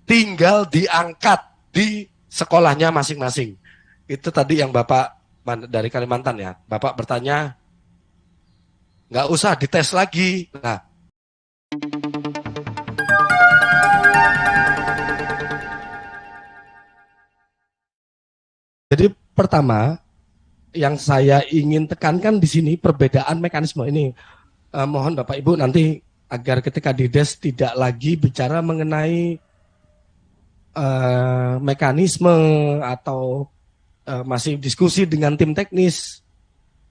tinggal diangkat di sekolahnya masing-masing. Itu tadi yang Bapak dari Kalimantan ya. Bapak bertanya, nggak usah dites lagi. Nah, jadi pertama yang saya ingin tekankan di sini perbedaan mekanisme ini. Mohon Bapak Ibu nanti agar ketika di DES tidak lagi bicara mengenai mekanisme atau masih diskusi dengan tim teknis.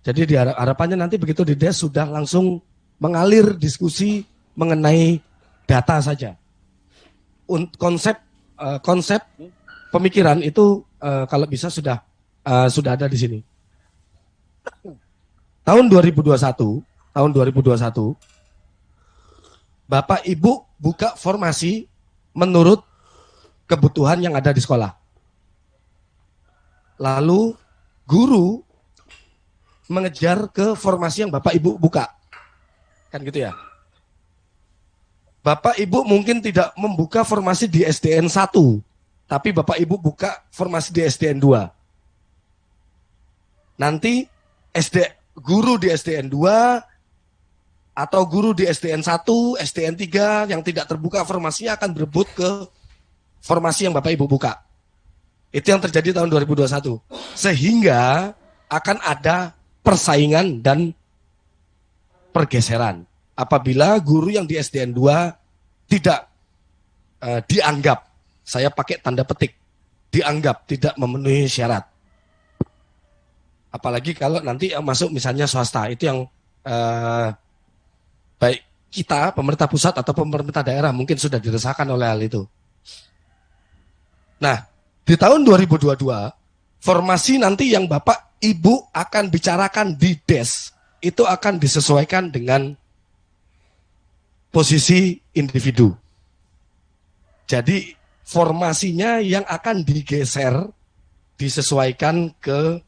Jadi harapannya nanti begitu di DES sudah langsung mengalir diskusi mengenai data saja. Konsep pemikiran itu kalau bisa sudah ada di sini. Tahun 2021, Bapak Ibu buka formasi menurut kebutuhan yang ada di sekolah. Lalu guru mengejar ke formasi yang Bapak Ibu buka. Kan gitu ya. Bapak Ibu mungkin tidak membuka formasi di SDN 1, tapi Bapak Ibu buka formasi di SDN 2. Nanti guru di SDN 2 atau guru di SDN 1, SDN 3 yang tidak terbuka formasinya akan berebut ke formasi yang Bapak Ibu buka. Itu yang terjadi tahun 2021. Sehingga akan ada persaingan dan pergeseran. Apabila guru yang di SDN 2 tidak dianggap, saya pakai tanda petik, dianggap tidak memenuhi syarat. Apalagi kalau nanti masuk misalnya swasta, itu yang baik kita, pemerintah pusat atau pemerintah daerah mungkin sudah dirasakan oleh hal itu. Nah, di tahun 2022, formasi nanti yang Bapak Ibu akan bicarakan di DES, itu akan disesuaikan dengan posisi individu. Jadi, formasinya yang akan digeser, disesuaikan ke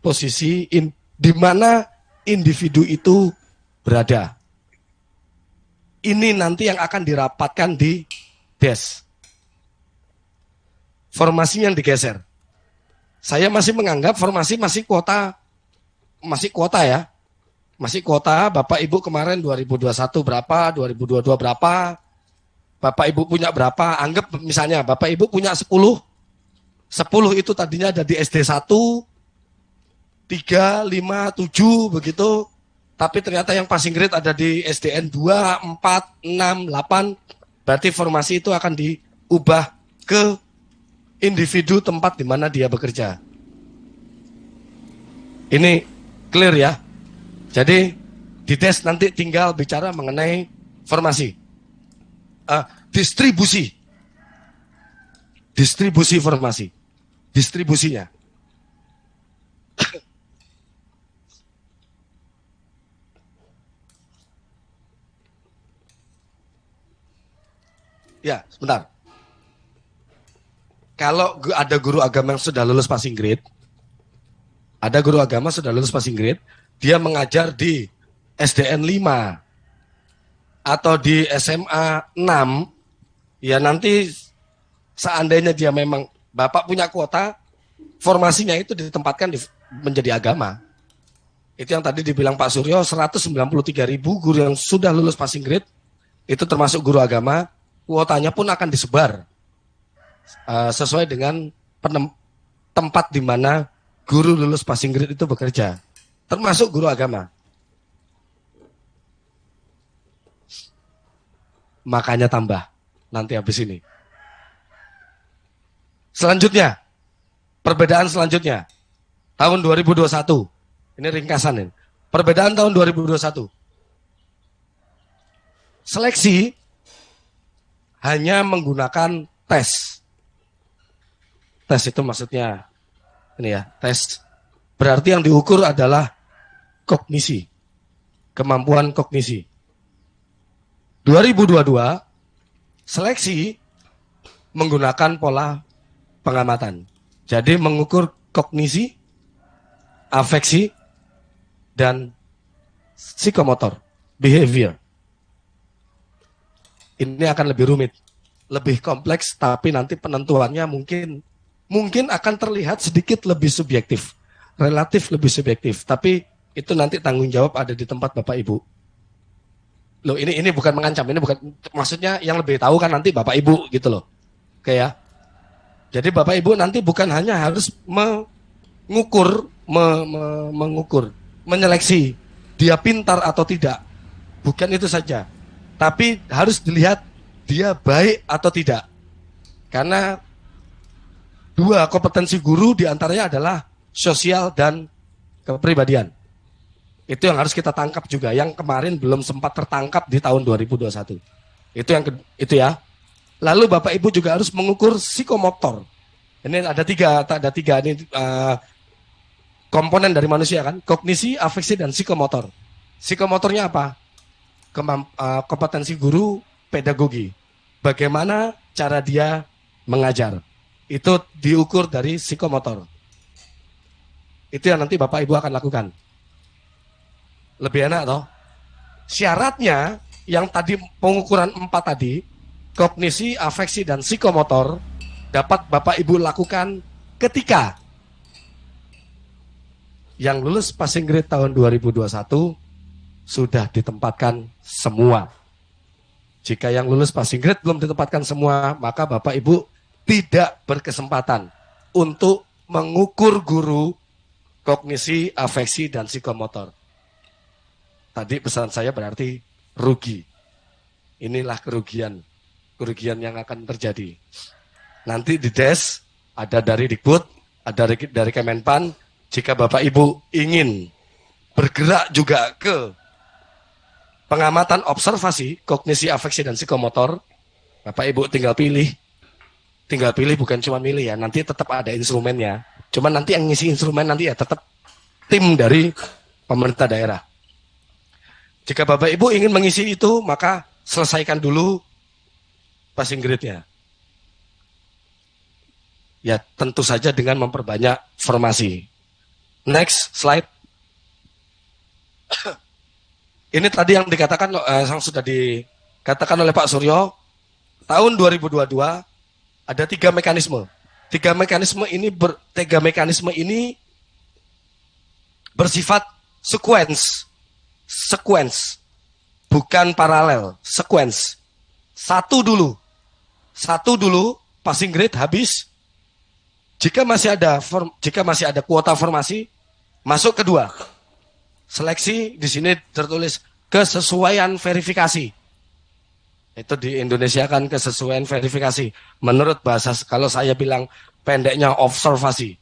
posisi di mana individu itu berada. Ini nanti yang akan dirapatkan di DES. Formasinya yang digeser. Saya masih menganggap formasi masih kuota ya. Masih kuota, Bapak Ibu kemarin 2021 berapa, 2022 berapa, Bapak Ibu punya berapa, anggap misalnya Bapak Ibu punya 10 itu tadinya ada di SD 1, 3, 5, 7 begitu. Tapi ternyata yang passing grade ada di SDN 2, 4, 6, 8. Berarti formasi itu akan diubah ke individu tempat di mana dia bekerja. Ini clear ya. Jadi di DES nanti tinggal bicara mengenai formasi. Distribusi formasi. Distribusinya. Ya, sebentar. Kalau ada guru agama yang sudah lulus passing grade, dia mengajar di SDN 5 atau di SMA 6, ya nanti seandainya dia memang Bapak punya kuota, formasinya itu ditempatkan menjadi agama. Itu yang tadi dibilang Pak Suryo, 193.000 guru yang sudah lulus passing grade, itu termasuk guru agama, kuotanya pun akan disebar sesuai dengan tempat di mana guru lulus passing grade itu bekerja, termasuk guru agama. Makanya tambah nanti habis ini. Selanjutnya, perbedaan selanjutnya tahun 2021. Ini ringkasan ini. Perbedaan tahun 2021. Seleksi hanya menggunakan tes. Tes itu maksudnya ini ya, tes. Berarti yang diukur adalah kognisi. Kemampuan kognisi. 2022 seleksi menggunakan pola pengamatan. Jadi mengukur kognisi, afeksi, dan psikomotor, behavior. ini akan lebih rumit, lebih kompleks, tapi nanti penentuannya mungkin akan terlihat sedikit lebih subjektif, relatif lebih subjektif, tapi itu nanti tanggung jawab ada di tempat Bapak Ibu. Loh, ini bukan mengancam, ini bukan, maksudnya yang lebih tahu kan nanti Bapak Ibu gitu loh. Oke ya. Jadi Bapak Ibu nanti bukan hanya harus mengukur, menyeleksi dia pintar atau tidak. Bukan itu saja. Tapi harus dilihat dia baik atau tidak. Karena dua kompetensi guru diantaranya adalah sosial dan kepribadian. Itu yang harus kita tangkap juga. Yang kemarin belum sempat tertangkap di tahun 2021. Itu ya. Lalu Bapak Ibu juga harus mengukur psikomotor. Ini ada tiga ini komponen dari manusia kan. Kognisi, afeksi, dan psikomotor. Psikomotornya apa? Kompetensi guru pedagogi. Bagaimana cara dia mengajar. Itu diukur dari psikomotor. Itu yang nanti Bapak Ibu akan lakukan. Lebih enak toh? Syaratnya yang tadi pengukuran 4 tadi, kognisi, afeksi, dan psikomotor dapat Bapak Ibu lakukan ketika yang lulus passing grade tahun 2021 sudah ditempatkan semua. Jika yang lulus passing grade belum ditempatkan semua, maka Bapak Ibu tidak berkesempatan untuk mengukur guru kognisi, afeksi, dan psikomotor. Tadi pesan saya berarti rugi. Inilah kerugian yang akan terjadi. Nanti di DES ada dari Dikbud, ada dari Kemenpan. Jika Bapak Ibu ingin bergerak juga ke pengamatan observasi, kognisi, afeksi, dan psikomotor, Bapak Ibu tinggal pilih. Tinggal pilih, bukan cuma milih ya, nanti tetap ada instrumennya. Cuma nanti yang ngisi instrumen nanti ya tetap tim dari pemerintah daerah. Jika Bapak Ibu ingin mengisi itu, maka selesaikan dulu passing grade-nya. Ya tentu saja dengan memperbanyak formasi. Next slide. Ini tadi yang dikatakan, yang sudah dikatakan oleh Pak Suryo, tahun 2022 ada 3 mekanisme. Tiga mekanisme ini bersifat sequence, bukan paralel, sequence. Satu dulu, passing grade habis. Jika masih ada kuota formasi, masuk kedua. Seleksi di sini tertulis kesesuaian verifikasi. Itu di Indonesia kan kesesuaian verifikasi. Menurut bahasa, kalau saya bilang pendeknya observasi.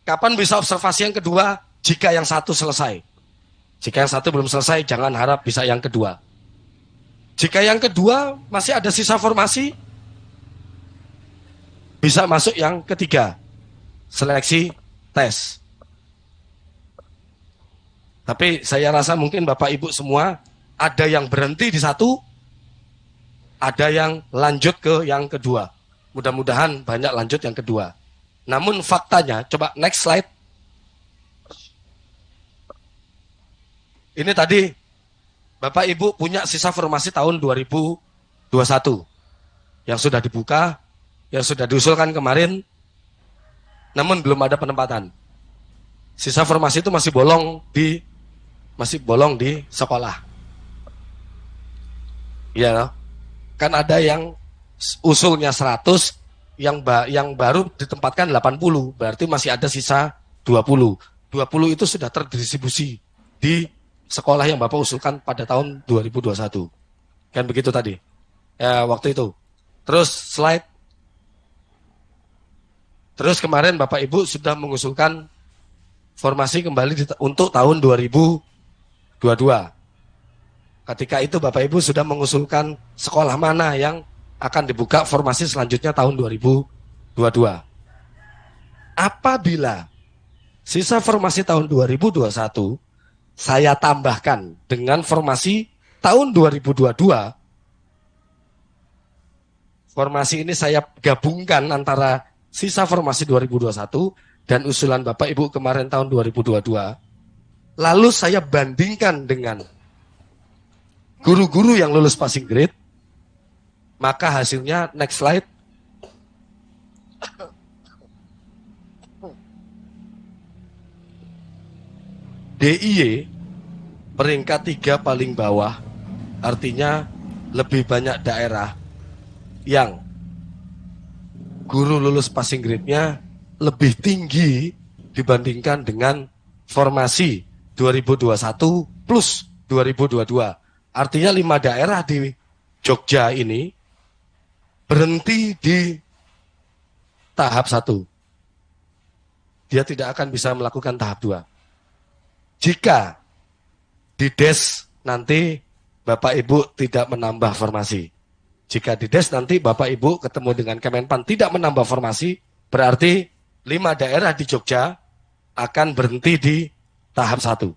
Kapan bisa observasi yang kedua? Jika yang satu selesai. Jika yang satu belum selesai, jangan harap bisa yang kedua. Jika yang kedua masih ada sisa formasi, bisa masuk yang ketiga. Seleksi tes. Tapi saya rasa mungkin Bapak Ibu semua ada yang berhenti di satu, ada yang lanjut ke yang kedua. Mudah-mudahan banyak lanjut yang kedua. Namun faktanya, coba next slide. Ini tadi Bapak Ibu punya sisa formasi tahun 2021 yang sudah dibuka, yang sudah diusulkan kemarin, namun belum ada penempatan. Sisa formasi itu masih bolong di sekolah. Ya, kan ada yang usulnya 100, yang baru ditempatkan 80, berarti masih ada sisa 20. 20 itu sudah terdistribusi di sekolah yang Bapak usulkan pada tahun 2021. Kan begitu tadi. Ya, waktu itu. Terus slide. Terus kemarin Bapak Ibu sudah mengusulkan formasi kembali untuk tahun 2022. Ketika itu Bapak Ibu sudah mengusulkan sekolah mana yang akan dibuka formasi selanjutnya tahun 2022. Apabila sisa formasi tahun 2021 saya tambahkan dengan formasi tahun 2022, formasi ini saya gabungkan antara sisa formasi 2021 dan usulan Bapak Ibu kemarin tahun 2022. Lalu saya bandingkan dengan guru-guru yang lulus passing grade, maka hasilnya next slide. DIY peringkat 3 paling bawah, artinya lebih banyak daerah yang guru lulus passing grade-nya lebih tinggi dibandingkan dengan formasi 2021 plus 2022. Artinya 5 daerah di Jogja ini berhenti di tahap 1. Dia tidak akan bisa melakukan tahap 2. Jika di DES nanti Bapak Ibu tidak menambah formasi. Jika di DES nanti Bapak Ibu ketemu dengan Kemenpan tidak menambah formasi, berarti 5 daerah di Jogja akan berhenti di tahap 1.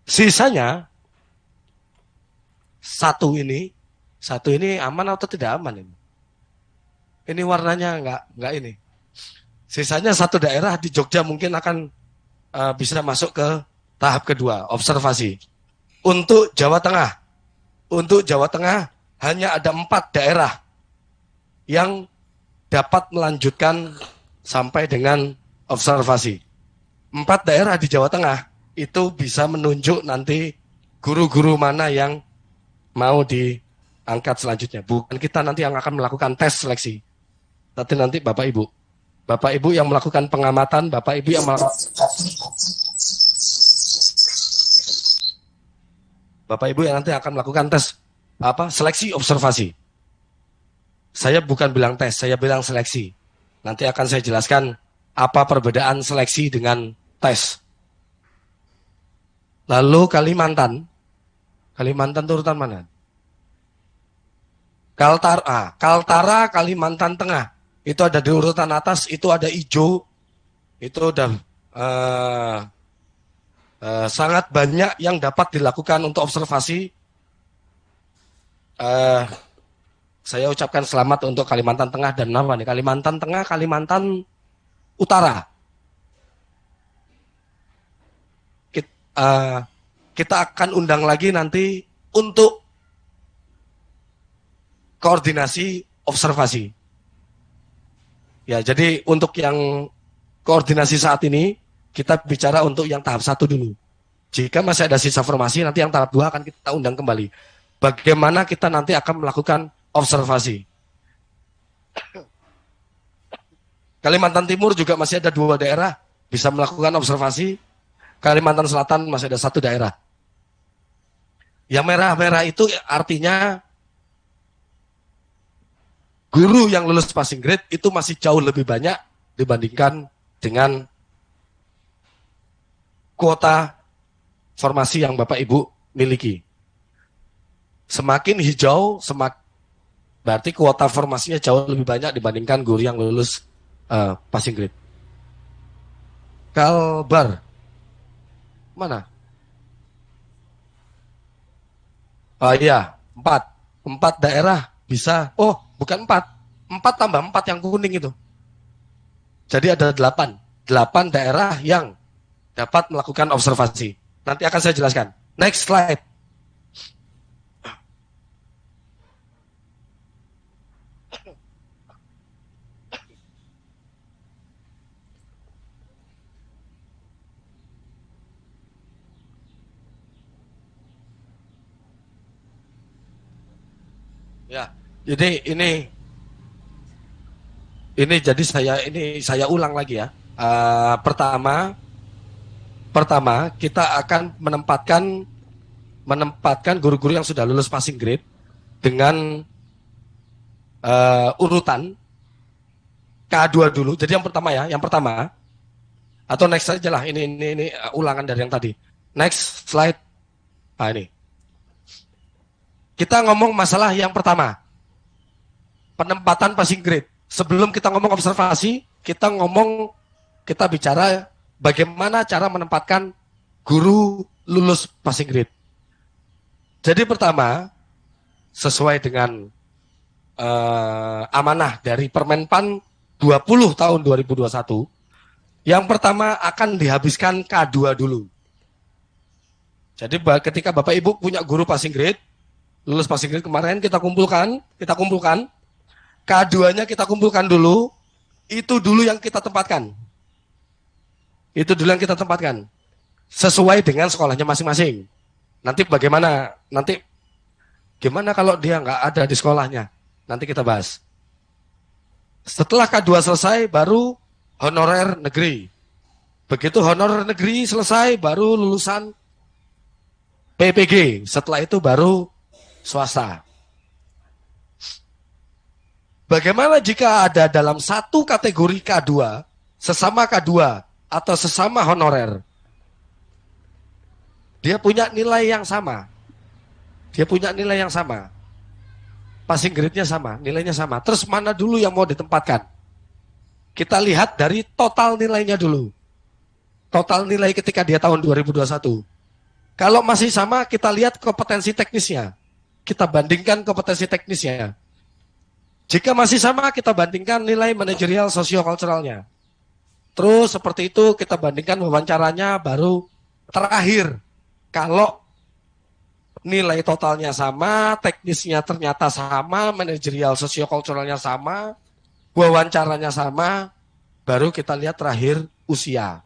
Sisanya satu ini aman atau tidak aman ini? Ini warnanya enggak ini. Sisanya 1 daerah di Jogja mungkin akan bisa masuk ke tahap kedua, observasi. Untuk Jawa Tengah hanya ada 4 daerah yang dapat melanjutkan sampai dengan observasi. 4 daerah di Jawa Tengah itu bisa menunjuk nanti guru-guru mana yang mau diangkat selanjutnya. Bukan kita nanti yang akan melakukan tes seleksi. Nanti Bapak Ibu yang melakukan pengamatan, Bapak Ibu yang melakukan Bapak Ibu yang nanti akan melakukan tes seleksi observasi. Saya bukan bilang tes, saya bilang seleksi. Nanti akan saya jelaskan apa perbedaan seleksi dengan tes. Lalu Kalimantan turutan mana? Kaltara Kalimantan Tengah. Itu ada di urutan atas, itu ada hijau. Itu udah sangat banyak yang dapat dilakukan untuk observasi. Saya ucapkan selamat untuk Kalimantan Tengah dan apa nih? Kalimantan Tengah, Kalimantan Utara. Kita akan undang lagi nanti untuk koordinasi observasi. Ya, jadi untuk yang koordinasi saat ini, kita bicara untuk yang tahap 1 dulu. Jika masih ada sisa formasi, nanti yang tahap 2 akan kita undang kembali. Bagaimana kita nanti akan melakukan observasi. Kalimantan Timur juga masih ada 2 daerah bisa melakukan observasi. Kalimantan Selatan masih ada 1 daerah. Yang merah-merah itu artinya guru yang lulus passing grade itu masih jauh lebih banyak dibandingkan dengan kuota formasi yang Bapak Ibu miliki. Semakin hijau, berarti kuota formasinya jauh lebih banyak dibandingkan guru yang lulus passing grade. Kalbar. Mana? Oh iya, 4 daerah bisa. Oh, bukan 4 tambah 4 yang kuning itu. Jadi ada 8 daerah yang dapat melakukan observasi. Nanti akan saya jelaskan. Next slide. Ya, jadi ini jadi saya ulang lagi ya. Pertama kita akan menempatkan guru-guru yang sudah lulus passing grade dengan urutan K2 dulu. Jadi yang pertama atau next saja lah. Ini ulangan dari yang tadi. Next slide. Ini. Kita ngomong masalah yang pertama. Penempatan passing grade. Sebelum kita ngomong observasi, kita bicara bagaimana cara menempatkan guru lulus passing grade. Jadi pertama, sesuai dengan amanah dari Permenpan 20 tahun 2021, yang pertama akan dihabiskan K2 dulu. Jadi ketika Bapak Ibu punya guru passing grade, lulus passing grade kemarin kita kumpulkan, K2-nya kita kumpulkan dulu, itu dulu yang kita tempatkan. Itu dulu yang kita tempatkan. Sesuai dengan sekolahnya masing-masing. Nanti bagaimana? Nanti gimana kalau dia nggak ada di sekolahnya? Nanti kita bahas. Setelah K2 selesai, baru honorer negeri. Begitu honorer negeri selesai, baru lulusan PPG. Setelah itu baru swasta. Bagaimana jika ada dalam satu kategori K2, sesama K2 atau sesama honorer, dia punya nilai yang sama. Passing grade-nya sama, nilainya sama. Terus mana dulu yang mau ditempatkan? Kita lihat dari total nilainya dulu. Total nilai ketika dia tahun 2021. Kalau masih sama, kita lihat kompetensi teknisnya. Kita bandingkan kompetensi teknisnya. Jika masih sama, kita bandingkan nilai manajerial sosiokulturalnya. Terus seperti itu kita bandingkan wawancaranya, baru terakhir. Kalau nilai totalnya sama, teknisnya ternyata sama, manajerial sosiokulturalnya sama, wawancaranya sama, baru kita lihat terakhir usia.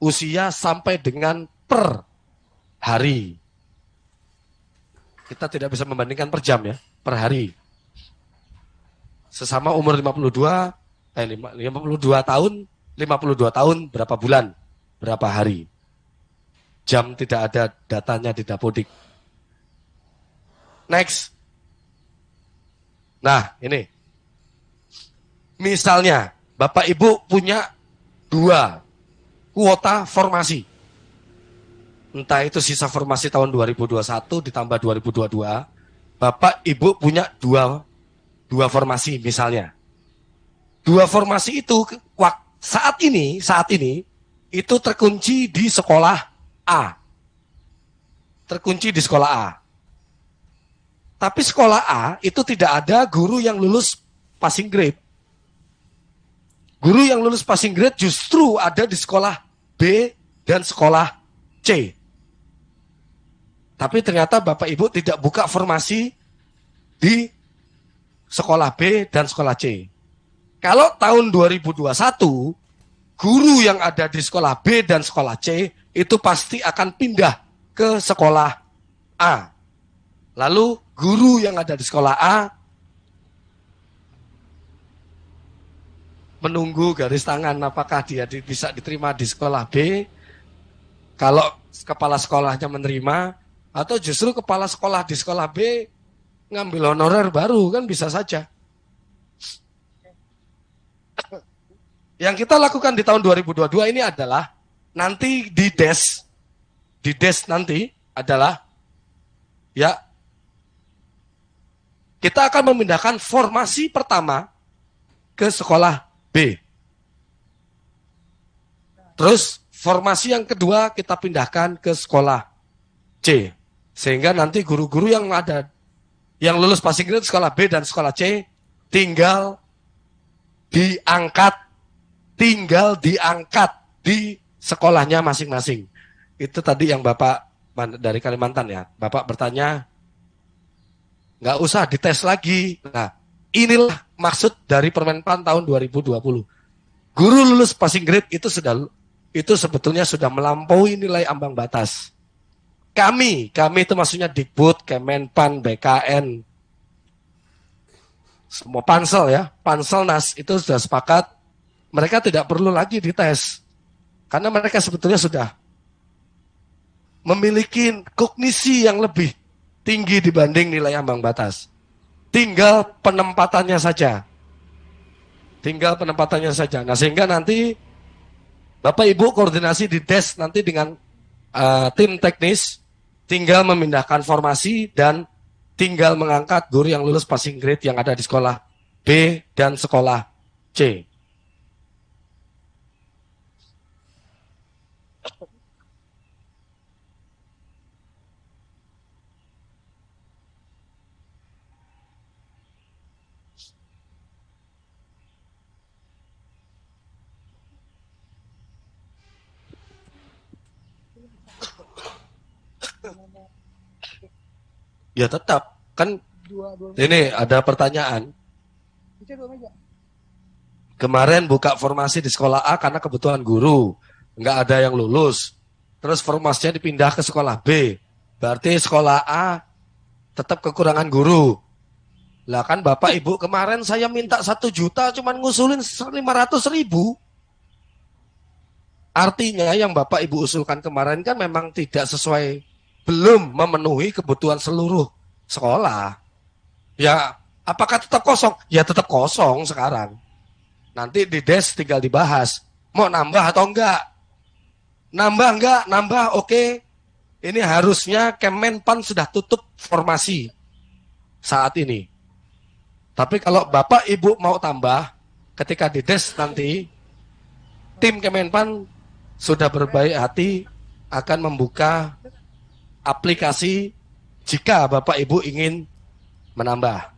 Usia sampai dengan per hari. Kita tidak bisa membandingkan per jam ya, per hari. Sesama umur 52 tahun, 52 tahun berapa bulan, berapa hari. Jam tidak ada datanya di Dapodik. Next. Nah, ini. Misalnya, Bapak Ibu punya 2 kuota formasi. Entah itu sisa formasi tahun 2021 ditambah 2022. Bapak Ibu punya 2 formasi misalnya. 2 formasi itu saat ini itu terkunci di sekolah A. Terkunci di sekolah A. Tapi sekolah A itu tidak ada guru yang lulus passing grade. Guru yang lulus passing grade justru ada di sekolah B dan sekolah C. Tapi ternyata Bapak Ibu tidak buka formasi di sekolah B dan sekolah C. Kalau tahun 2021, guru yang ada di sekolah B dan sekolah C itu pasti akan pindah ke sekolah A. Lalu guru yang ada di sekolah A menunggu garis tangan apakah dia bisa diterima di sekolah B. Kalau kepala sekolahnya menerima, atau justru kepala sekolah di sekolah B ngambil honorer baru, kan bisa saja. Yang kita lakukan di tahun 2022 ini adalah nanti di des nanti adalah ya kita akan memindahkan formasi pertama ke sekolah B. Terus formasi yang kedua kita pindahkan ke sekolah C. Sehingga nanti guru-guru yang ada yang lulus passing grade sekolah B dan sekolah C tinggal diangkat di sekolahnya masing-masing. Itu tadi yang Bapak dari Kalimantan ya. Bapak bertanya, nggak usah dites lagi. Nah, inilah maksud dari Permenpan tahun 2020. Guru lulus passing grade itu sebetulnya sudah melampaui nilai ambang batas. Kami itu maksudnya Dikbud, Kemenpan, BKN, semua pansel ya, Panselnas itu sudah sepakat, mereka tidak perlu lagi dites. Karena mereka sebetulnya sudah memiliki kognisi yang lebih tinggi dibanding nilai ambang batas. Tinggal penempatannya saja. Nah, sehingga nanti Bapak Ibu koordinasi di des nanti dengan tim teknis, tinggal memindahkan formasi dan tinggal mengangkat guru yang lulus passing grade yang ada di sekolah B dan sekolah C. Ya tetap. Kan ini ada pertanyaan. Kemarin buka formasi di sekolah A karena kebutuhan guru. Nggak ada yang lulus. Terus formasinya dipindah ke sekolah B. Berarti sekolah A tetap kekurangan guru. Lah kan Bapak Ibu kemarin saya minta 1 juta cuman ngusulin 500.000. Artinya yang Bapak Ibu usulkan kemarin kan memang tidak sesuai, belum memenuhi kebutuhan seluruh sekolah. Ya, apakah tetap kosong? Ya tetap kosong sekarang. Nanti di DES tinggal dibahas, mau nambah atau enggak. Nambah enggak? Nambah, oke. Ini harusnya Kemenpan sudah tutup formasi saat ini. Tapi kalau Bapak Ibu mau tambah, ketika di DES nanti, tim Kemenpan sudah berbaik hati akan membuka aplikasi jika Bapak Ibu ingin menambah.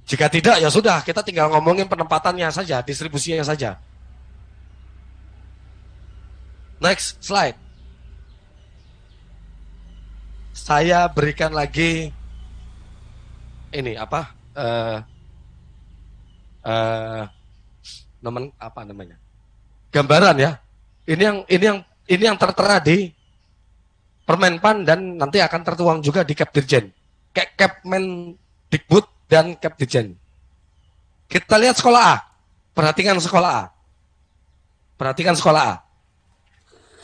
Jika tidak, ya sudah, kita tinggal ngomongin penempatannya saja, distribusinya saja. Next slide. Saya berikan lagi ini apa? Apa namanya? Gambaran ya. Ini yang tertera di Permenpan dan nanti akan tertuang juga di Kepdirjen. Kepmendikbud dan Kepdirjen. Kita lihat sekolah A. Perhatikan sekolah A. Perhatikan sekolah A.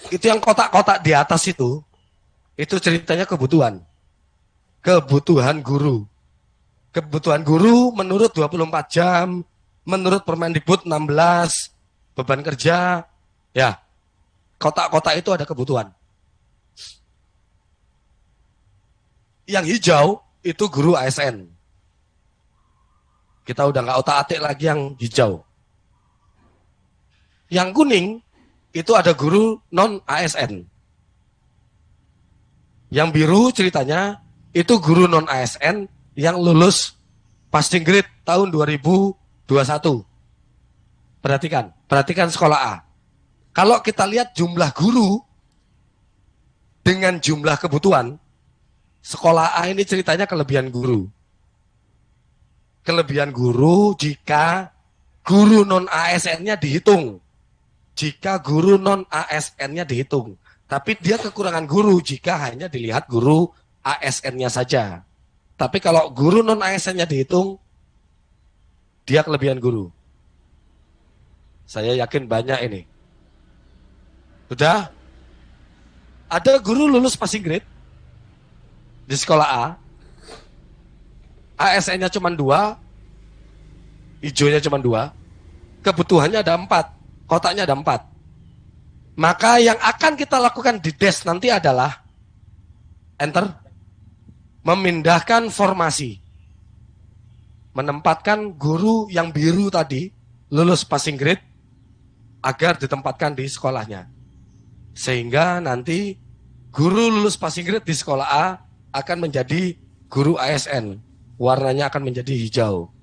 Itu yang kotak-kotak di atas itu ceritanya kebutuhan. Kebutuhan guru. Kebutuhan guru menurut 24 jam, menurut Permendikbud 16, beban kerja, ya. Kotak-kotak itu ada kebutuhan. Yang hijau itu guru ASN. Kita udah nggak otak-atik lagi yang hijau. Yang kuning itu ada guru non-ASN. Yang biru ceritanya itu guru non-ASN yang lulus passing grade tahun 2021. Perhatikan sekolah A. Kalau kita lihat jumlah guru dengan jumlah kebutuhan, sekolah A ini ceritanya kelebihan guru. Kelebihan guru jika guru non-ASN-nya dihitung. Jika guru non-ASN-nya dihitung. Tapi dia kekurangan guru jika hanya dilihat guru ASN-nya saja. Tapi kalau guru non-ASN-nya dihitung, dia kelebihan guru. Saya yakin banyak ini. Sudah? Ada guru lulus passing grade di sekolah A. ASN-nya cuma 2, hijaunya cuma 2, kebutuhannya ada 4, kotaknya ada 4. Maka yang akan kita lakukan di DES nanti adalah enter, memindahkan formasi, menempatkan guru yang biru tadi lulus passing grade agar ditempatkan di sekolahnya. Sehingga nanti guru lulus passing grade di sekolah A akan menjadi guru ASN. Warnanya akan menjadi hijau.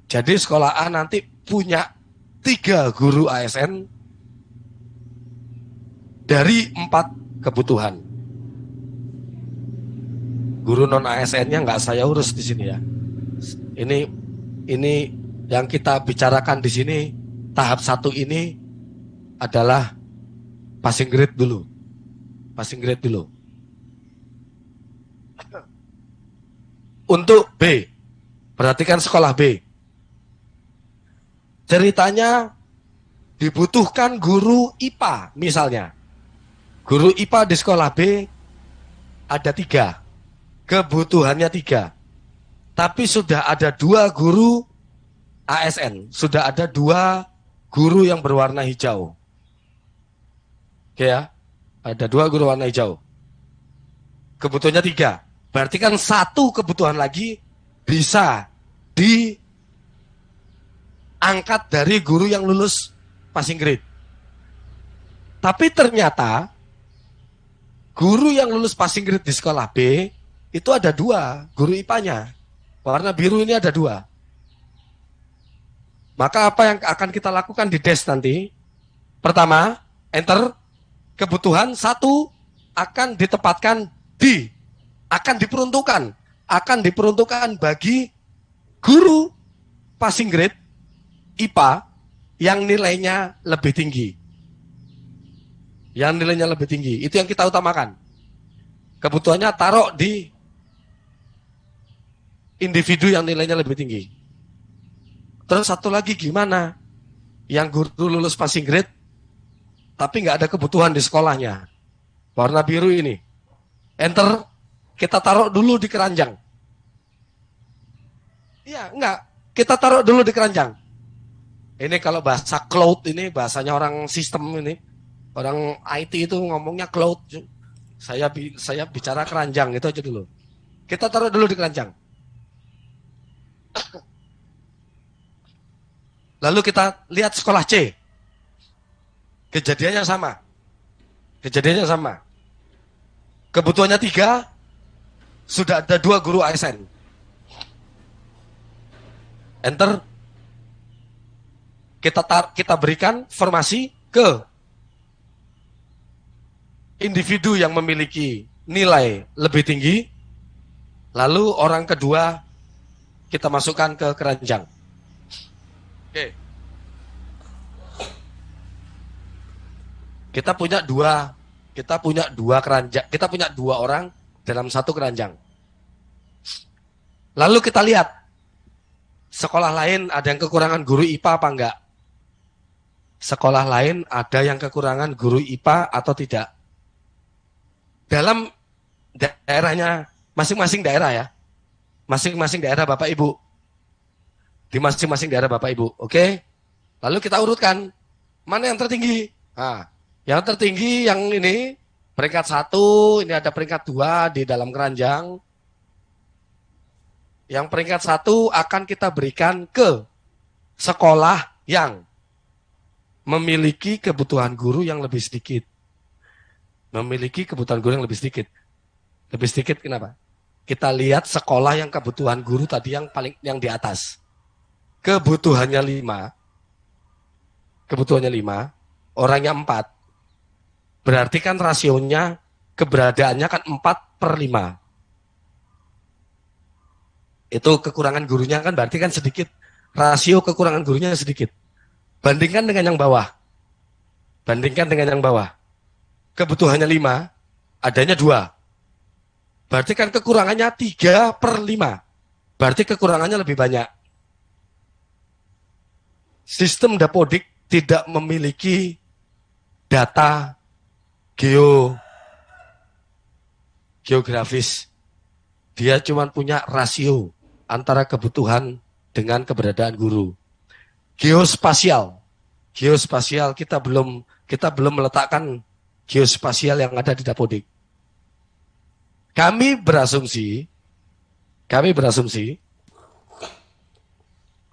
Jadi sekolah A nanti punya 3 guru ASN dari 4 kebutuhan. Guru non ASN-nya nggak saya urus di sini ya. Ini yang kita bicarakan di sini tahap 1 ini adalah passing grade dulu. Passing grade dulu. Untuk B, perhatikan sekolah B. Ceritanya dibutuhkan guru IPA misalnya. Guru IPA di sekolah B ada 3. Kebutuhannya 3. Tapi sudah ada 2 guru ASN. Sudah ada 2 guru yang berwarna hijau. Oke ya, ada 2 guru warna hijau. Kebutuhannya 3. Berarti kan 1 kebutuhan lagi bisa diangkat dari guru yang lulus passing grade. Tapi ternyata guru yang lulus passing grade di sekolah B itu ada 2 guru IPA-nya. Warna biru ini ada 2. Maka apa yang akan kita lakukan di DES nanti? Pertama, enter, kebutuhan 1 akan ditempatkan di akan diperuntukkan bagi guru passing grade IPA yang nilainya lebih tinggi. Yang nilainya lebih tinggi, itu yang kita utamakan. Kebutuhannya taruh di individu yang nilainya lebih tinggi. Terus satu lagi gimana? Yang guru lulus passing grade, tapi nggak ada kebutuhan di sekolahnya. Warna biru ini. Enter, kita taruh dulu di keranjang. Iya, enggak. Kita taruh dulu di keranjang. Ini kalau bahasa cloud ini, bahasanya orang sistem ini. Orang IT itu ngomongnya cloud. Saya bicara keranjang, itu aja dulu. Kita taruh dulu di keranjang. Lalu kita lihat sekolah C. Kejadiannya sama. Kebutuhannya 3, sudah ada 2 guru ASN. Enter. Kita berikan formasi ke individu yang memiliki nilai lebih tinggi, lalu orang kedua kita masukkan ke keranjang. Oke. Kita punya dua keranjang, kita punya 2 orang dalam satu keranjang. Lalu kita lihat sekolah lain ada yang kekurangan guru IPA apa enggak? Sekolah lain ada yang kekurangan guru IPA atau tidak? Dalam daerahnya, masing-masing daerah ya. Masing-masing daerah Bapak Ibu. Di masing-masing daerah Bapak Ibu. Oke? Lalu kita urutkan. Mana yang tertinggi? Nah, yang tertinggi yang ini, peringkat 1, ini ada peringkat 2 di dalam keranjang. Yang peringkat 1 akan kita berikan ke sekolah yang memiliki kebutuhan guru yang lebih sedikit. Memiliki kebutuhan guru yang lebih sedikit. Lebih sedikit kenapa? Kita lihat sekolah yang kebutuhan guru tadi yang di atas. Kebutuhannya 5. Kebutuhannya 5, orangnya 4. Berarti kan rasionya, keberadaannya kan 4/5. Itu kekurangan gurunya kan berarti kan sedikit. Rasio kekurangan gurunya sedikit. Bandingkan dengan yang bawah. Kebutuhannya 5, adanya 2. Berarti kan kekurangannya 3/5. Berarti kekurangannya lebih banyak. Sistem Dapodik tidak memiliki data geografis. Dia cuma punya rasio antara kebutuhan dengan keberadaan guru. Geospasial kita belum meletakkan geospasial yang ada di Dapodik. Kami berasumsi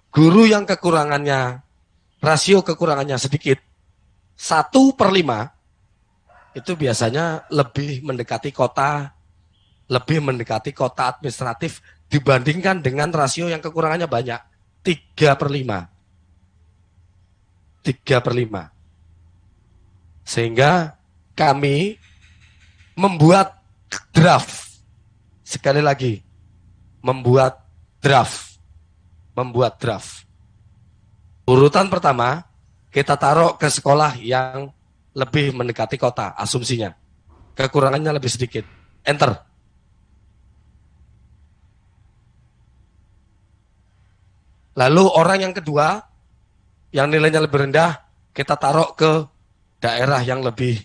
guru yang rasio kekurangannya sedikit, 1/5, itu biasanya lebih mendekati kota administratif dibandingkan dengan rasio yang kekurangannya banyak, 3/5. Sehingga kami membuat draft. Sekali lagi, membuat draft. Urutan pertama, kita taruh ke sekolah yang lebih mendekati kota, asumsinya. Kekurangannya lebih sedikit. Enter. Lalu orang yang kedua, yang nilainya lebih rendah, kita taruh ke daerah yang lebih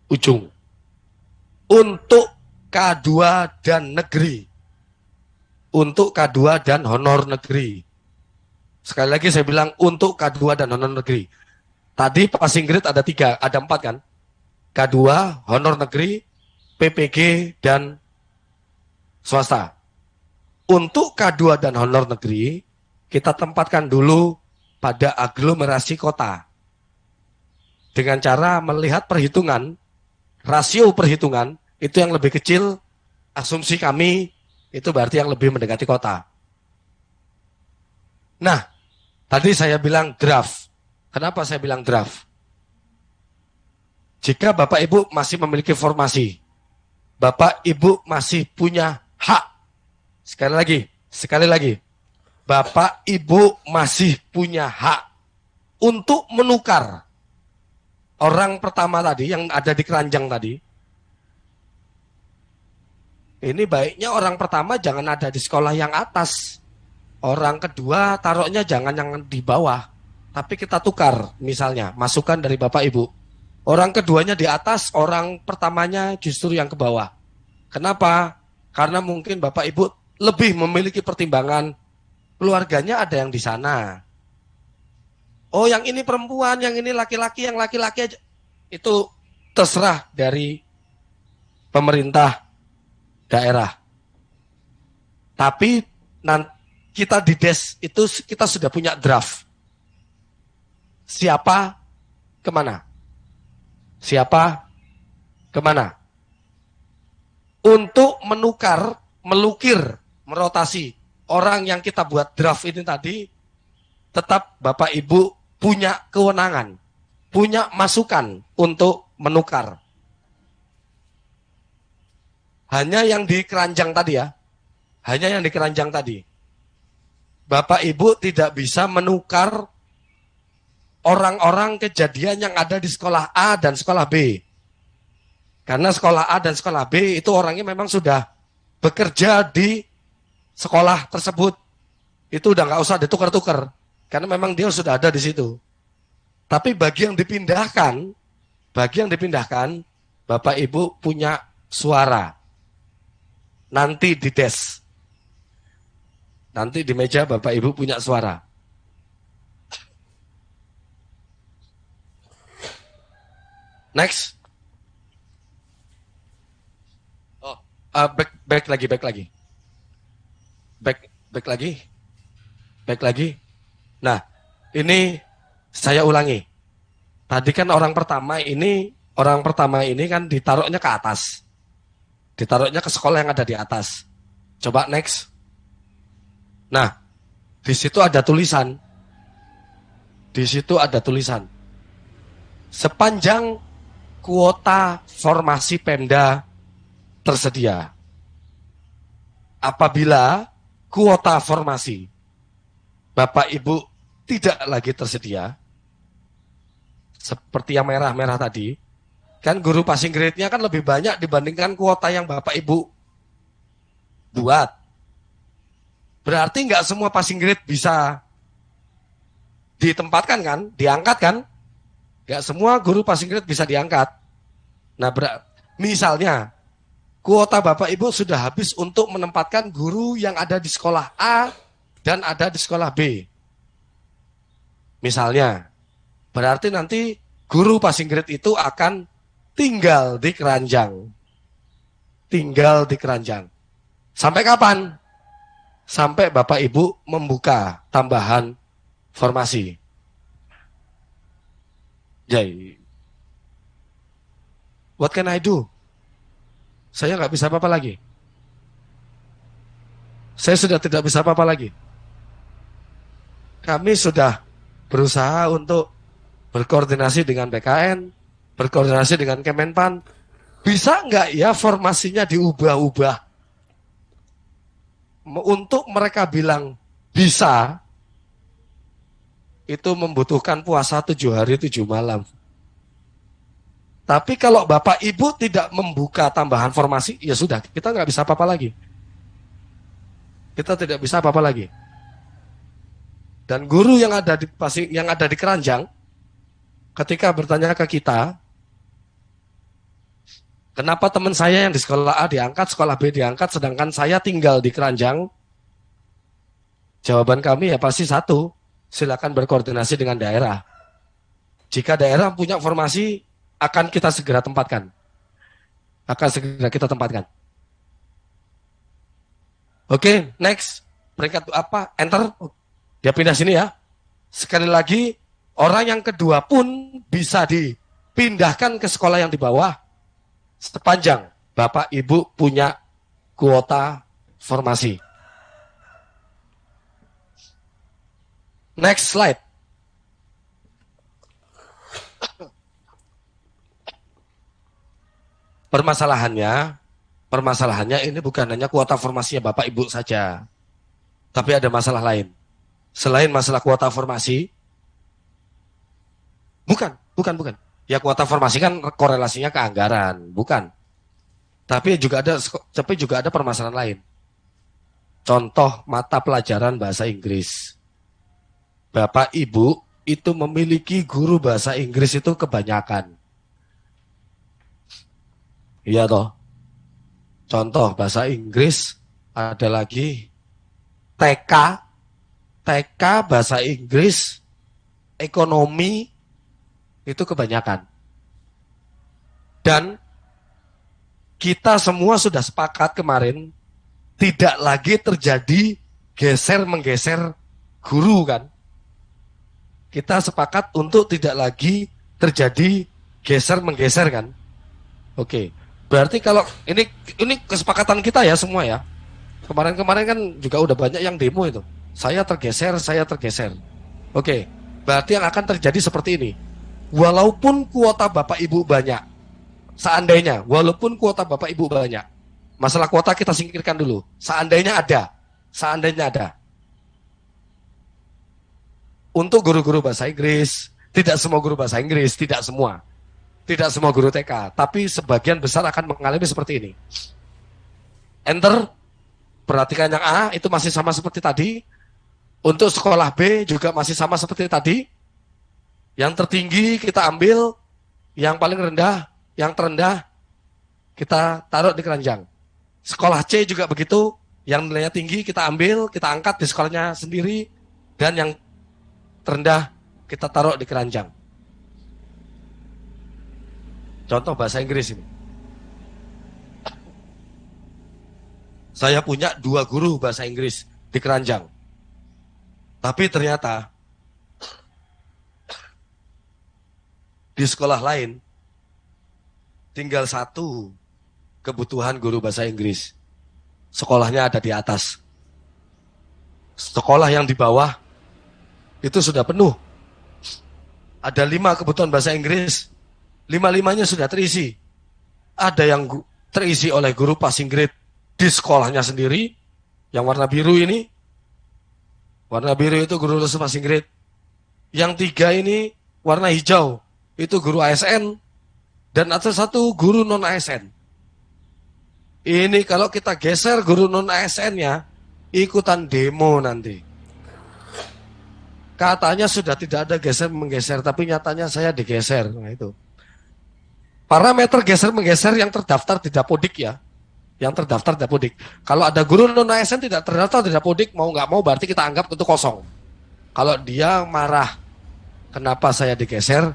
ujung. Untuk K2 dan negeri. Untuk K2 dan honor negeri. Sekali lagi saya bilang untuk K2 dan honor negeri. Tadi passing grade ada 4 kan? K2, honor negeri, PPG, dan swasta. Untuk K2 dan honor negeri, kita tempatkan dulu pada aglomerasi kota. Dengan cara melihat perhitungan, rasio perhitungan, itu yang lebih kecil, asumsi kami, itu berarti yang lebih mendekati kota. Nah, tadi saya bilang draft. Kenapa saya bilang draft? Jika Bapak Ibu masih memiliki formasi, Bapak Ibu masih punya hak. Sekali lagi. Bapak Ibu masih punya hak untuk menukar orang pertama tadi yang ada di keranjang tadi. Ini baiknya orang pertama jangan ada di sekolah yang atas. Orang kedua taruhnya jangan yang di bawah. Tapi kita tukar misalnya, masukan dari Bapak Ibu. Orang keduanya di atas, orang pertamanya justru yang ke bawah. Kenapa? Karena mungkin Bapak Ibu lebih memiliki pertimbangan keluarganya ada yang di sana. Oh, yang ini perempuan, yang ini laki-laki, yang laki-laki aja. Itu terserah dari pemerintah daerah. Tapi kita di DES itu kita sudah punya draft. Siapa kemana? Siapa kemana? Untuk menukar, melukir, merotasi orang yang kita buat draft ini tadi, tetap Bapak Ibu punya kewenangan, punya masukan untuk menukar. Hanya yang di keranjang tadi ya, hanya yang di keranjang tadi. Bapak Ibu tidak bisa menukar orang-orang kejadian yang ada di sekolah A dan sekolah B. Karena sekolah A dan sekolah B itu orangnya memang sudah bekerja di sekolah tersebut. Itu udah nggak usah ditukar-tukar. Karena memang dia sudah ada di situ. Tapi bagi yang dipindahkan, Bapak Ibu punya suara. Nanti di DES. Nanti di meja Bapak Ibu punya suara. Next. Oh, back lagi. Nah, ini saya ulangi. Tadi kan orang pertama ini kan ditaruhnya ke atas. Ditaruhnya ke sekolah yang ada di atas. Coba next. Nah, di situ ada tulisan. Sepanjang kuota formasi Pemda tersedia. Apabila kuota formasi Bapak Ibu tidak lagi tersedia, seperti yang merah-merah tadi, kan guru passing grade-nya kan lebih banyak dibandingkan kuota yang Bapak Ibu buat. Berarti nggak semua passing grade bisa ditempatkan kan, diangkat kan? Nggak semua guru passing grade bisa diangkat. Nah, misalnya kuota Bapak Ibu sudah habis untuk menempatkan guru yang ada di sekolah A dan ada di sekolah B. Misalnya, berarti nanti guru passing grade itu akan tinggal di keranjang. Sampai kapan? Sampai Bapak Ibu membuka tambahan formasi. Jadi, what can I do? Saya nggak bisa apa-apa lagi. Saya sudah tidak bisa apa-apa lagi. Kami sudah berusaha untuk berkoordinasi dengan BKN, berkoordinasi dengan Kemenpan. Bisa nggak ya formasinya diubah-ubah? Untuk mereka bilang bisa, itu membutuhkan puasa 7 hari 7 malam. Tapi kalau Bapak Ibu tidak membuka tambahan formasi, ya sudah, kita nggak bisa apa-apa lagi. Kita tidak bisa apa-apa lagi. Dan guru yang ada di keranjang, ketika bertanya ke kita, kenapa teman saya yang di sekolah A diangkat, sekolah B diangkat, sedangkan saya tinggal di keranjang? Jawaban kami ya pasti satu, silakan berkoordinasi dengan daerah. Jika daerah punya formasi, akan kita segera tempatkan. Oke, next. Peringkat apa? Enter. Dia pindah sini ya. Sekali lagi, orang yang kedua pun bisa dipindahkan ke sekolah yang di bawah sepanjang Bapak Ibu punya kuota formasi. Next slide. Permasalahannya, permasalahannya ini bukan hanya kuota formasinya Bapak Ibu saja, tapi ada masalah lain. Selain masalah kuota formasi, bukan. Ya kuota formasi kan korelasinya ke anggaran, bukan. Tapi juga ada permasalahan lain. Contoh mata pelajaran bahasa Inggris. Bapak Ibu itu memiliki guru bahasa Inggris itu kebanyakan. Iya toh. Contoh bahasa Inggris ada lagi TK, TK bahasa Inggris, ekonomi itu kebanyakan. Dan kita semua sudah sepakat kemarin tidak lagi terjadi geser-menggeser guru kan. Kita sepakat untuk tidak lagi terjadi geser-menggeser kan. Oke. Berarti kalau ini kesepakatan kita ya semua ya. Kemarin-kemarin kan juga udah banyak yang demo itu. Saya tergeser. Oke. Berarti yang akan terjadi seperti ini. Walaupun kuota Bapak Ibu banyak, seandainya walaupun kuota Bapak Ibu banyak, masalah kuota kita singkirkan dulu. Seandainya ada. Untuk guru-guru bahasa Inggris, tidak semua guru bahasa Inggris, tidak semua guru TK, tapi sebagian besar akan mengalami seperti ini. Enter, perhatikan yang A, itu masih sama seperti tadi. Untuk sekolah B juga masih sama seperti tadi. Yang tertinggi kita ambil, yang paling rendah, yang terendah, kita taruh di keranjang. Sekolah C juga begitu, yang nilainya tinggi kita ambil, kita angkat di sekolahnya sendiri, dan yang terendah kita taruh di keranjang. Contoh bahasa Inggris ini. Saya punya 2 guru bahasa Inggris di keranjang. Tapi ternyata di sekolah lain tinggal 1 kebutuhan guru bahasa Inggris. Sekolahnya ada di atas. Sekolah yang di bawah itu sudah penuh. Ada 5 kebutuhan bahasa Inggris. 5-5-nya sudah terisi. Ada yang terisi oleh guru passing grade di sekolahnya sendiri, yang warna biru ini. Warna biru itu guru les passing grade. Yang 3 ini warna hijau, itu guru ASN. Dan ada 1 guru non ASN. Ini kalau kita geser guru non ASN-nya, ikutan demo nanti. Katanya sudah tidak ada geser-menggeser, tapi nyatanya saya digeser. Nah itu. Parameter geser-menggeser yang terdaftar di Dapodik ya. Yang terdaftar di Dapodik. Kalau ada guru non-ASN tidak terdaftar di Dapodik, mau nggak mau berarti kita anggap itu kosong. Kalau dia marah, kenapa saya digeser?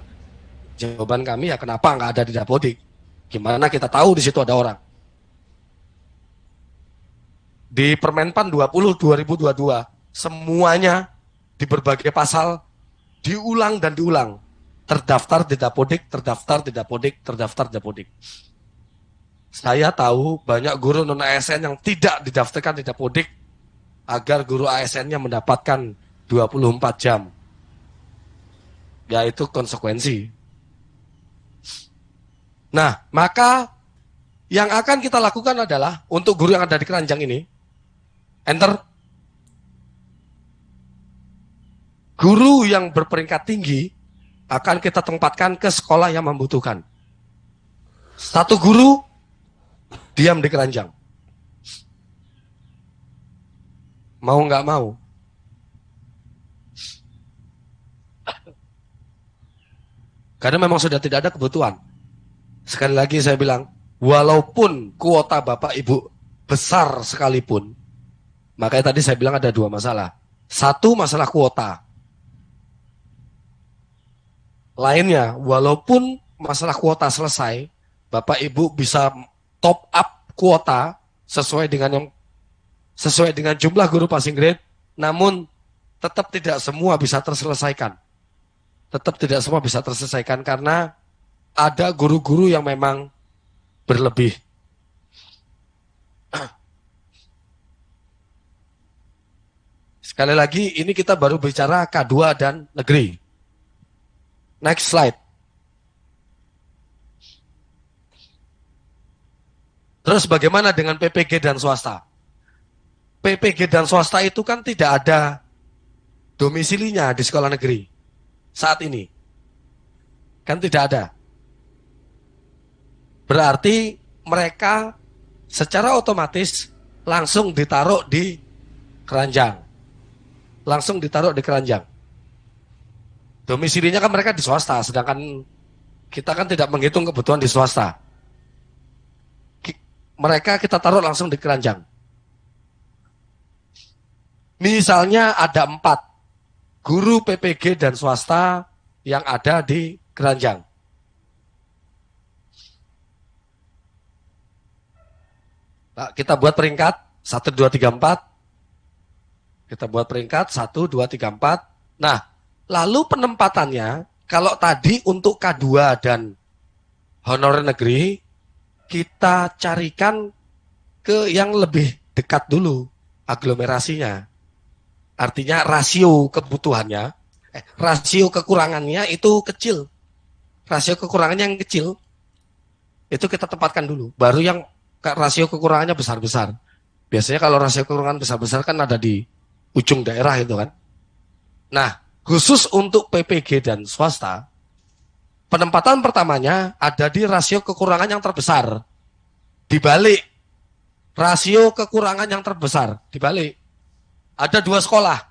Jawaban kami ya kenapa nggak ada di Dapodik. Gimana kita tahu di situ ada orang? Di Permenpan 20 2022, semuanya di berbagai pasal diulang dan diulang. Terdaftar di Dapodik. Saya tahu banyak guru non-ASN yang tidak didaftarkan di Dapodik agar guru ASN-nya mendapatkan 24 jam. Yaitu konsekuensi. Nah, maka yang akan kita lakukan adalah untuk guru yang ada di keranjang ini, enter. Guru yang berperingkat tinggi akan kita tempatkan ke sekolah yang membutuhkan. 1 guru diam di keranjang. Mau nggak mau. Karena memang sudah tidak ada kebutuhan. Sekali lagi saya bilang, walaupun kuota Bapak Ibu besar sekalipun, makanya tadi saya bilang ada 2 masalah. 1 masalah kuota. Lainnya, walaupun masalah kuota selesai, Bapak Ibu bisa top up kuota sesuai dengan jumlah guru passing grade, namun tetap tidak semua bisa terselesaikan. Karena ada guru-guru yang memang berlebih. Sekali lagi, ini kita baru bicara K2 dan negeri. Next slide. Terus bagaimana dengan PPG dan swasta? PPG dan swasta itu kan tidak ada domisilinya di sekolah negeri saat ini. Kan tidak ada. Berarti mereka secara otomatis langsung ditaruh di keranjang. Langsung ditaruh di keranjang. Domisilinya kan mereka di swasta, sedangkan kita kan tidak menghitung kebutuhan di swasta. Mereka kita taruh langsung di keranjang. Misalnya ada 4 guru PPG dan swasta yang ada di keranjang. Nah, kita buat peringkat 1, 2, 3, 4. Kita buat peringkat 1, 2, 3, 4. Nah, lalu penempatannya, kalau tadi untuk K2 dan honorer negeri, kita carikan ke yang lebih dekat dulu aglomerasinya. Artinya rasio kebutuhannya, rasio kekurangannya itu kecil. Rasio kekurangannya yang kecil, itu kita tempatkan dulu. Baru yang rasio kekurangannya besar-besar. Biasanya kalau rasio kekurangan besar-besar kan ada di ujung daerah itu kan. Nah, khusus untuk PPG dan swasta, penempatan pertamanya ada di rasio kekurangan yang terbesar. Dibalik, rasio kekurangan yang terbesar. Dibalik. Ada 2 sekolah.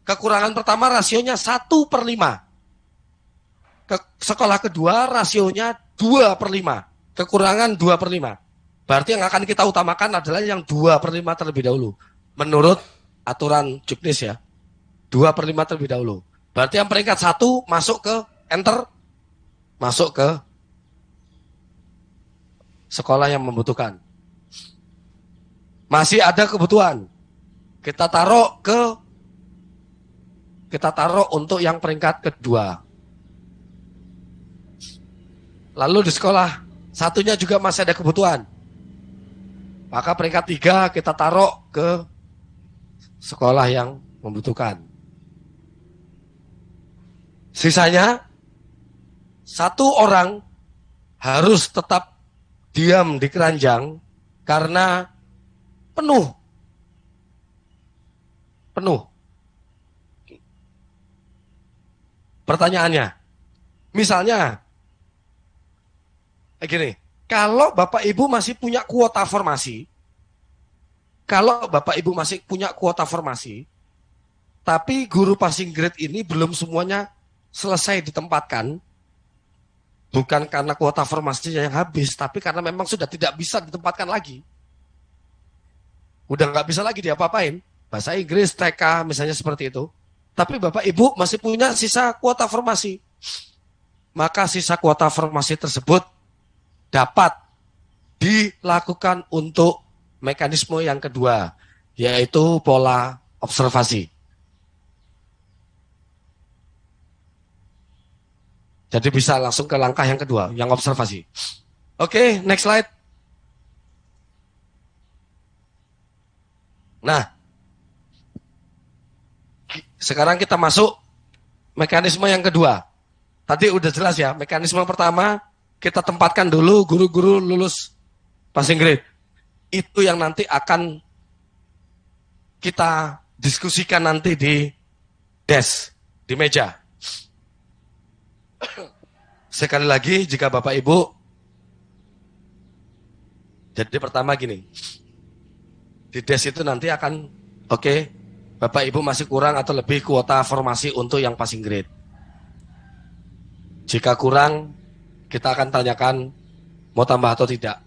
Kekurangan pertama rasionya 1/5. Sekolah kedua rasionya 2/5. Kekurangan 2/5. Berarti yang akan kita utamakan adalah yang 2/5 terlebih dahulu. Menurut aturan Juknis ya. 2/5 terlebih dahulu. Berarti yang peringkat 1 masuk ke enter. Masuk ke sekolah yang membutuhkan. Masih ada kebutuhan. Kita taruh untuk yang peringkat kedua. Lalu di sekolah satunya juga masih ada kebutuhan. Maka peringkat 3 kita taruh ke sekolah yang membutuhkan. Sisanya 1 orang harus tetap diam di keranjang karena penuh. Pertanyaannya, misalnya, gini, kalau Bapak Ibu masih punya kuota formasi, tapi guru passing grade ini belum semuanya selesai ditempatkan, bukan karena kuota formasinya yang habis, tapi karena memang sudah tidak bisa ditempatkan lagi. Udah nggak bisa lagi diapa-apain. Bahasa Inggris, TK, misalnya seperti itu. Tapi Bapak Ibu masih punya sisa kuota formasi. Maka sisa kuota formasi tersebut dapat dilakukan untuk mekanisme yang kedua, yaitu pola observasi. Jadi bisa langsung ke langkah yang kedua, yang observasi. Oke, next slide. Nah, sekarang kita masuk mekanisme yang kedua. Tadi udah jelas ya, mekanisme pertama kita tempatkan dulu guru-guru lulus passing grade. Itu yang nanti akan kita diskusikan nanti di desk, di meja. Sekali lagi, jika Bapak Ibu, jadi pertama gini, di desk itu nanti akan, oke, Bapak Ibu masih kurang atau lebih kuota formasi untuk yang passing grade. Jika kurang, kita akan tanyakan mau tambah atau tidak.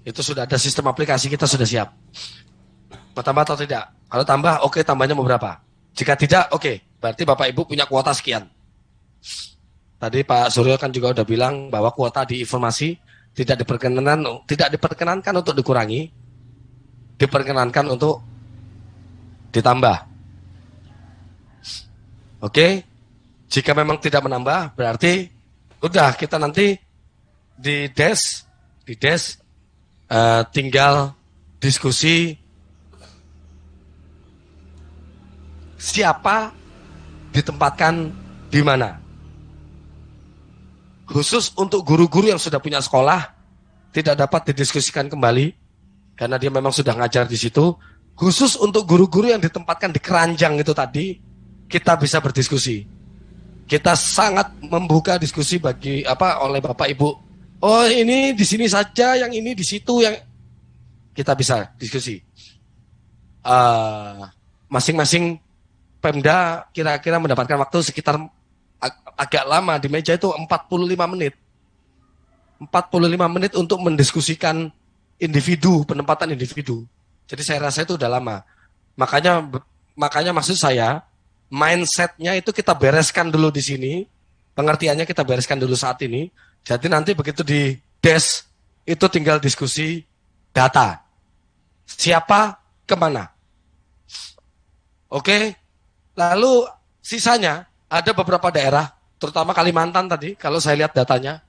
Itu sudah ada sistem aplikasi, kita sudah siap. Mau tambah atau tidak? Kalau tambah, oke, tambahnya mau berapa? Jika tidak, oke, berarti Bapak Ibu punya kuota sekian. Tadi Pak Suryo kan juga udah bilang bahwa kuota di informasi tidak diperkenankan untuk dikurangi, diperkenankan untuk ditambah. Oke, jika memang tidak menambah, berarti udah kita nanti di desk tinggal diskusi siapa ditempatkan di mana. Khusus untuk guru-guru yang sudah punya sekolah, tidak dapat didiskusikan kembali karena dia memang sudah ngajar di situ. Khusus untuk guru-guru yang ditempatkan di keranjang itu tadi, kita bisa berdiskusi. Kita sangat membuka diskusi bagi oleh Bapak Ibu. Oh, ini di sini saja, yang ini di situ, yang kita bisa diskusi. Masing-masing Pemda kira-kira mendapatkan waktu sekitar agak lama di meja itu 45 menit. 45 menit untuk mendiskusikan individu, penempatan individu. Jadi saya rasa itu udah lama. Makanya maksud saya, mindsetnya itu kita bereskan dulu di sini, pengertiannya kita bereskan dulu saat ini. Jadi nanti begitu di desk, itu tinggal diskusi data. Siapa, kemana. Oke, lalu sisanya ada beberapa daerah, terutama Kalimantan tadi, kalau saya lihat datanya.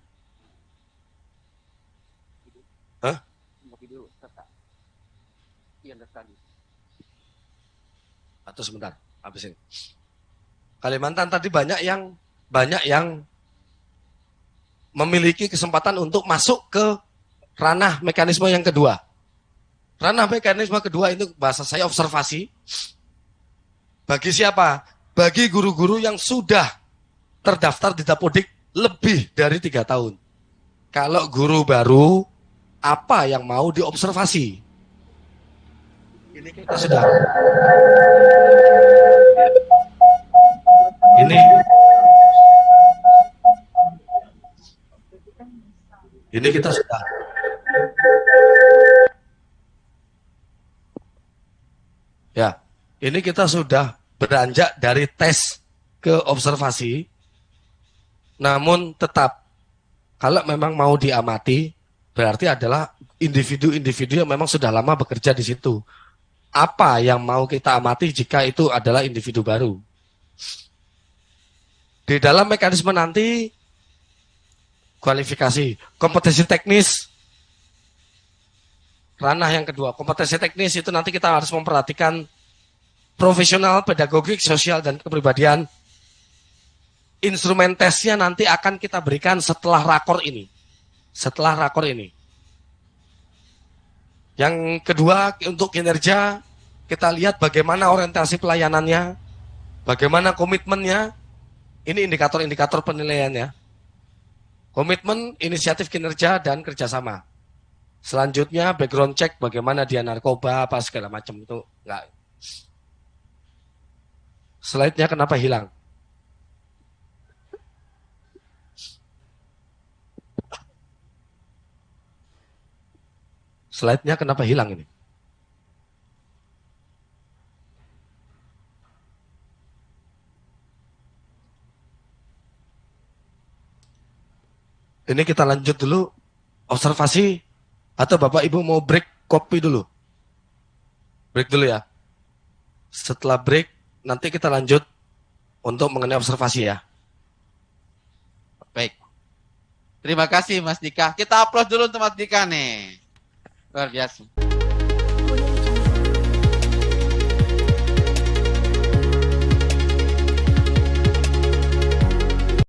Atau sebentar, habisin. Kalimantan tadi banyak yang memiliki kesempatan untuk masuk ke ranah mekanisme yang kedua. Ranah mekanisme kedua itu bahasa saya observasi. Bagi siapa? Bagi guru-guru yang sudah terdaftar di Dapodik lebih dari 3 tahun. Kalau guru baru, apa yang mau diobservasi? Ini kita sudah. Ini kita sudah. Ya, ini kita sudah beranjak dari tes ke observasi. Namun tetap, kalau memang mau diamati, berarti adalah individu-individu yang memang sudah lama bekerja di situ. Apa yang mau kita amati jika itu adalah individu baru? Di dalam mekanisme nanti, kualifikasi, kompetensi teknis, ranah yang kedua, kompetensi teknis itu nanti kita harus memperhatikan profesional, pedagogik, sosial, dan kepribadian. Instrumen tesnya nanti akan kita berikan setelah rakor ini. Yang kedua, untuk kinerja, kita lihat bagaimana orientasi pelayanannya, bagaimana komitmennya. Ini indikator-indikator penilaiannya. Komitmen, inisiatif kinerja, dan kerjasama. Selanjutnya, background check, bagaimana dia narkoba, apa segala macam itu. Enggak. Slide-nya kenapa hilang? Slide-nya kenapa hilang ini? Ini kita lanjut dulu observasi atau Bapak Ibu mau break kopi dulu? Break dulu ya. Setelah break nanti kita lanjut untuk mengenai observasi ya. Baik. Terima kasih Mas Dika. Kita upload dulu untuk Mas Dika nih. Luar biasa.